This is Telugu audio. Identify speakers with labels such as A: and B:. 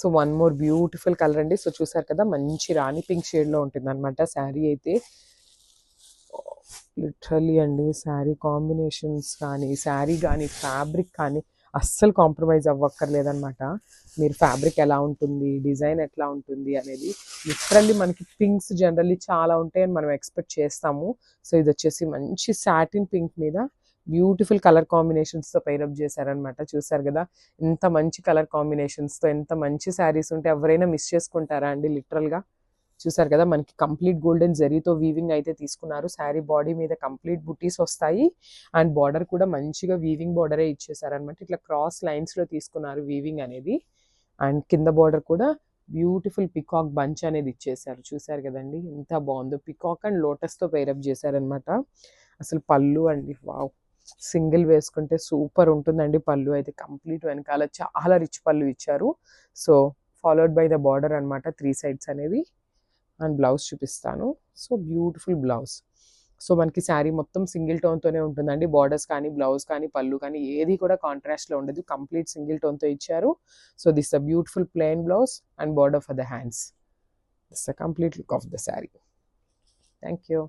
A: So one more beautiful colour అండి. సో చూసారు కదా, మంచి రాణి పింక్ షేడ్లో ఉంటుంది అనమాట శారీ అయితే. లిటరల్లీ అండి, శారీ కాంబినేషన్స్ కానీ, శారీ కానీ, ఫ్యాబ్రిక్ కానీ అస్సలు కాంప్రమైజ్ అవ్వక్కర్లేదనమాట. మీరు ఫ్యాబ్రిక్ ఎలా ఉంటుంది, డిజైన్ ఎట్లా ఉంటుంది అనేది లిటరల్లీ మనకి పింక్స్ జనరల్లీ చాలా ఉంటాయని మనం ఎక్స్పెక్ట్ చేస్తాము. సో ఇది వచ్చేసి మంచి సాటిన్ పింక్ మీద బ్యూటిఫుల్ కలర్ కాంబినేషన్స్తో పైరప్ చేశారనమాట. చూసారు కదా, ఎంత మంచి కలర్ కాంబినేషన్స్తో ఎంత మంచి శారీస్ ఉంటే ఎవరైనా మిస్ చేసుకుంటారా అండి లిటరల్గా. చూసారు కదా, మనకి కంప్లీట్ గోల్డెన్ జరీతో వీవింగ్ అయితే తీసుకున్నారు. శారీ బాడీ మీద కంప్లీట్ బుటీస్ వస్తాయి అండ్ బార్డర్ కూడా మంచిగా వీవింగ్ బార్డరే ఇచ్చేసారనమాట. ఇట్లా క్రాస్ లైన్స్లో తీసుకున్నారు వీవింగ్ అనేది. అండ్ కింద బార్డర్ కూడా బ్యూటిఫుల్ పికాక్ బంచ్ అనేది ఇచ్చేసారు. చూసారు కదండి ఎంత బాగుందో, పికాక్ అండ్ లోటస్తో పైరప్ చేశారనమాట. అసలు పళ్ళు అండి, వావ్, సింగిల్ వేసుకుంటే సూపర్ ఉంటుందండి. పళ్ళు అయితే కంప్లీట్ వెనకాల చాలా రిచ్ పళ్ళు ఇచ్చారు. So followed by the border అనమాట 3 సైడ్స్ అనేది. అండ్ బ్లౌజ్ చూపిస్తాను. So beautiful blouse. సో మనకి శారీ మొత్తం సింగిల్ టోన్తోనే ఉంటుందండి. బార్డర్స్ కానీ, బ్లౌజ్ కానీ, పళ్ళు కానీ ఏది కూడా కాంట్రాస్ట్లో ఉండదు. కంప్లీట్ సింగిల్ టోన్తో ఇచ్చారు. So this a beautiful plain blouse and border for the hands. This a complete look of the sari. Thank you.